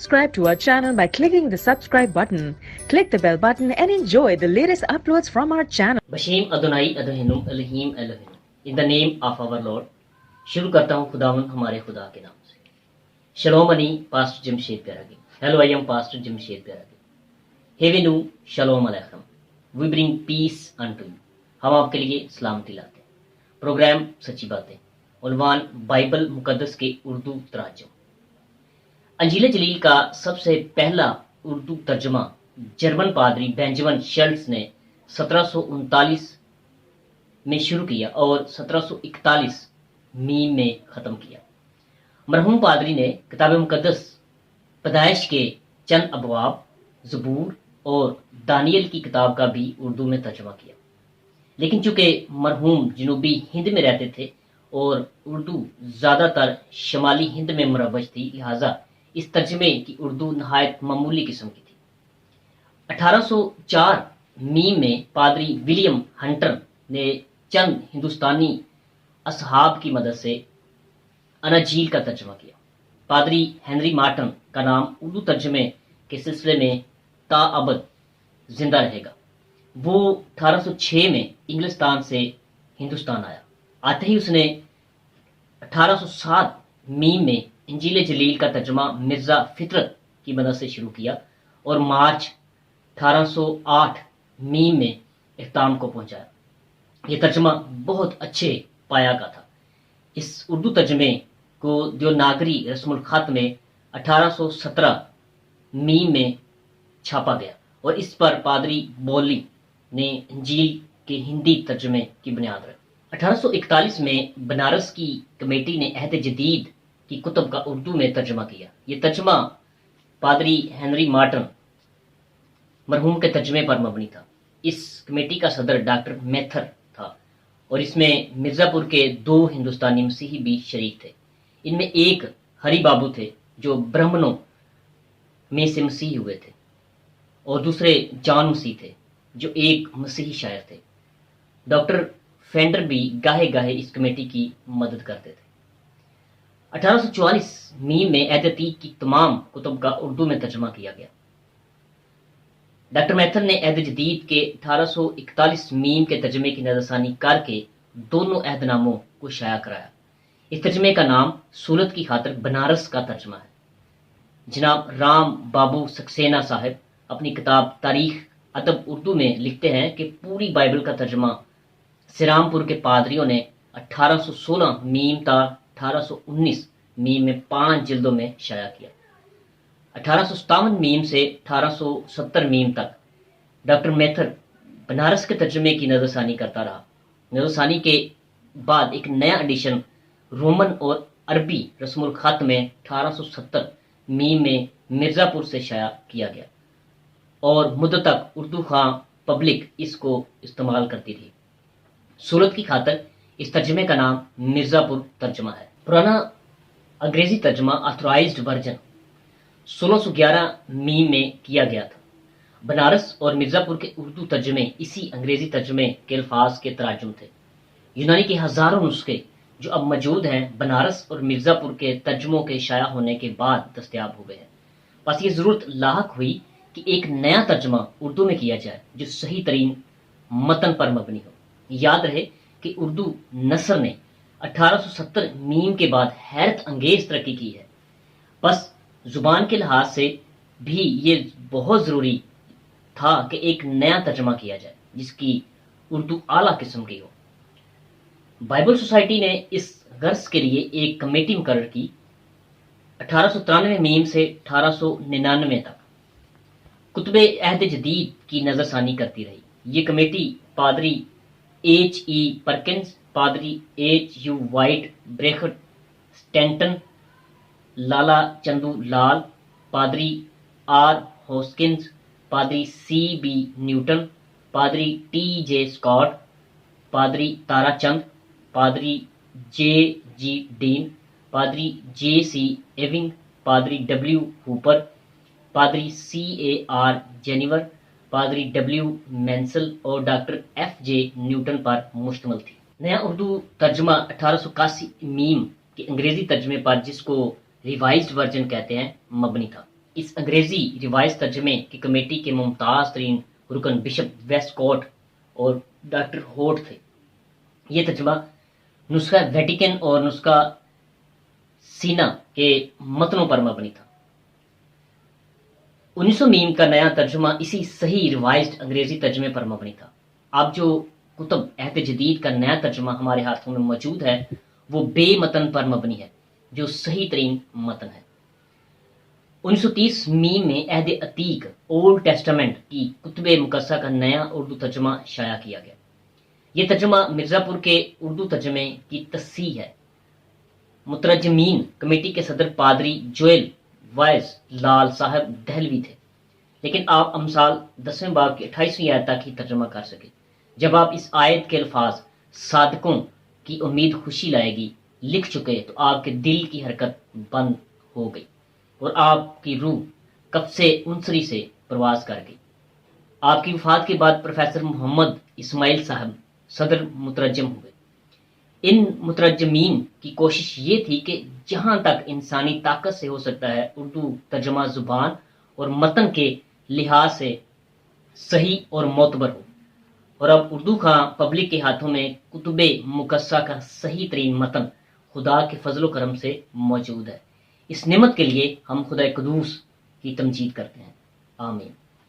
subscribe to our channel by clicking the subscribe button. Click the bell button and enjoy the latest uploads from our channel. बशीम अदोनाई अदोहिनुम अलहीम अलहीम in the name of our lord. शुरू करता हूँ खुदावन हमारे खुदा के नाम से। शलोम अनी pastor Jamshed Pyaragi. Hello, I am pastor Jamshed Pyaragi. हेवेनु शलोम अलैकुम। We bring peace unto you. हम आपके लिए सलामती लाते हैं। प्रोग्राम सच्ची बातें, उन्वान बाइबल मुकद्दस के उर्दू तर्जुमा। अंजील जलील का सबसे पहला उर्दू तर्जुमा जर्मन पादरी बेंजामिन शिल्ड्स ने 1739 में शुरू किया और 1741 मीम में ख़त्म किया। मरहूम पादरी ने किताब मुकद्दस पैदाइश के चंद अबवाब, ज़बूर और दानियल की किताब का भी उर्दू में तर्जुमा किया। लेकिन चूंकि मरहूम जनूबी हिंद में रहते थे और उर्दू ज़्यादातर शमाली हिंद में मुरव्वज थी, लिहाजा इस तर्जुमे की उर्दू नहायत मामूली किस्म की थी। 1804 मीम में पादरी विलियम हंटर ने चंद हिंदुस्तानी असहाब की मदद से अनाजील का तर्जुमा किया। पादरी हेनरी मार्टन का नाम उर्दू तर्जुमे के सिलसिले में ताअबद जिंदा रहेगा। वो 1806 में इंग्लिस्तान से हिंदुस्तान आया। आते ही उसने 1807 मीम में इंजील जलील का तर्जुमा मिर्ज़ा फितरत की मदद से शुरू किया और मार्च 1808 मीम में इख्ताम को पहुंचाया। यह तर्जुमा बहुत अच्छे पाया का था। इस उर्दू तर्जुमे को देवनागरी रस्मुल खत में 1817 मीम में छापा गया और इस पर पादरी बौली ने इंजील के हिंदी तर्जुमे की बुनियाद रखी। 1841 में बनारस की कमेटी ने अहद जदीद की कुतुब का उर्दू में तर्जुमा किया। ये तर्जुमा पादरी हेनरी मार्टन मरहूम के तर्जुमे पर मबनी था। इस कमेटी का सदर डॉक्टर मैथर था और इसमें मिर्ज़ापुर के 2 हिंदुस्तानी मसीही भी शरीक थे। इनमें एक हरी बाबू थे जो ब्राह्मणों में से मसीही हुए थे और दूसरे जॉन मसीह थे जो एक मसीही शायर थे। डॉक्टर फेंडर भी गाहे गाहे इस कमेटी की मदद करते थे। 1844 मीम में अहद-ए-तीक की तमाम कुतुब का उर्दू में तर्जुमा किया गया। डॉक्टर मैथर ने अहद जदीद के 1841 मीम के तर्जुमे की नजरसानी करके दोनों अहदनामों को शाया कराया। इस तर्जुमे का नाम सूरत की खातिर बनारस का तर्जुमा है। जनाब राम बाबू सक्सेना साहब अपनी किताब तारीख अदब उर्दू में लिखते हैं कि पूरी बाइबल का तर्जुमा सिरामपुर के पादरियों ने 1816 मीम ता 1819 मीम में 5 जिल्दों में शाया किया। 1857 मीम से 1870 मीम तक डॉक्टर मैथर बनारस के तर्जुमे की नजरसानी करता रहा। नजरसानी के बाद एक नया एडिशन रोमन और अरबी रस्मुल खत में 1870 मीम में मिर्ज़ापुर से शाया किया गया और मुद्दत तक उर्दू खां पब्लिक इसको इस्तेमाल करती रही। सूरत की खातिर इस तर्जुमे का नाम मिर्ज़ापुर तर्जुमा है। पुराना अंग्रेजी तर्जुमा ऑथराइज्ड वर्जन 1611 मीम में किया गया था। बनारस और मिर्ज़ापुर के उर्दू तर्जुमे इसी अंग्रेजी तर्जुमे के अल्फाज के तराजुम थे। यूनानी के हजारों नुस्खे जो अब मौजूद हैं बनारस और मिर्ज़ापुर के तर्जुमों के शाया होने के बाद दस्तयाब हुए हैं। बस ये जरूरत लाहक हुई कि एक नया तर्जुमा उर्दू में किया जाए जो सही तरीन मतन पर मबनी हो। याद रहे कि उर्दू नसर ने 1870 मीम के बाद हैरत अंगेज तरक्की की है। बस जुबान के लिहाज से भी ये बहुत ज़रूरी था कि एक नया तर्जुमा किया जाए जिसकी उर्दू आला किस्म की हो। बाइबल सोसाइटी ने इस गर्ज के लिए एक कमेटी मुकर्रर की। 1893 मीम से 1899 तक कुतुबे अहद जदीद की नजरसानी करती रही। ये कमेटी पादरी H.E. परकिंस, पादरी H.U. वाइट, ब्रेखट स्टैंटन, लाला चंदू लाल, पादरी R. हॉस्किंस, पादरी C.B. न्यूटन, पादरी T.J. स्कॉट, पादरी ताराचंद, पादरी J.G. डीन, पादरी J.C. एविंग, पादरी W. हूपर, पादरी C.A.R. जेनिवर, पादरी W. मेंसल और डॉक्टर F.J. न्यूटन पर मुश्तमिल थी। नया उर्दू तर्जुमा 1881 मीम के अंग्रेजी तर्जुमे पर, जिसको रिवाइज्ड वर्जन कहते हैं, मबनी था। اس انگریزی ریوائز ترجمے کی کمیٹی کے ممتاز ترین رکن بشپ ویسٹ کوٹ اور ڈاکٹر ہوٹ تھے۔ یہ ترجمہ نسخہ ویٹیکن اور نسخہ سینا کے متنوں پر مبنی تھا۔ 1900 میم کا نیا ترجمہ اسی صحیح ریوائزڈ انگریزی ترجمے پر مبنی تھا۔ اب جو کتب عہد جدید کا نیا ترجمہ ہمارے ہاتھوں میں موجود ہے وہ بے متن پر مبنی ہے، جو صحیح ترین متن ہے۔ 1930 میم میں عہد عتیق اولڈ ٹیسٹامنٹ کی کتب مقدسہ کا نیا اردو ترجمہ شائع کیا گیا۔ یہ ترجمہ مرزا پور کے اردو ترجمے کی تصحیح ہے۔ مترجمین کمیٹی کے صدر پادری جویل وائز لال صاحب دہلوی تھے، لیکن آپ امثال 10ویں باب کی 28ویں آیت تک ہی ترجمہ کر سکے۔ جب آپ اس آیت کے الفاظ صادقوں کی امید خوشی لائے گی لکھ چکے تو آپ کے دل کی حرکت بند ہو گئی اور آپ کی روح قفس عنصری سے پرواز کر گئی۔ آپ کی وفات کے بعد پروفیسر محمد اسماعیل صاحب صدر مترجم ہوئے۔ ان مترجمین کی کوشش یہ تھی کہ جہاں تک انسانی طاقت سے ہو سکتا ہے اردو ترجمہ زبان اور متن کے لحاظ سے صحیح اور معتبر ہو، اور اب اردو کا پبلک کے ہاتھوں میں کتب مقدسہ کا صحیح ترین متن خدا کے فضل و کرم سے موجود ہے۔ اس نعمت کے لیے ہم خدا قدوس کی تمجید کرتے ہیں، آمین۔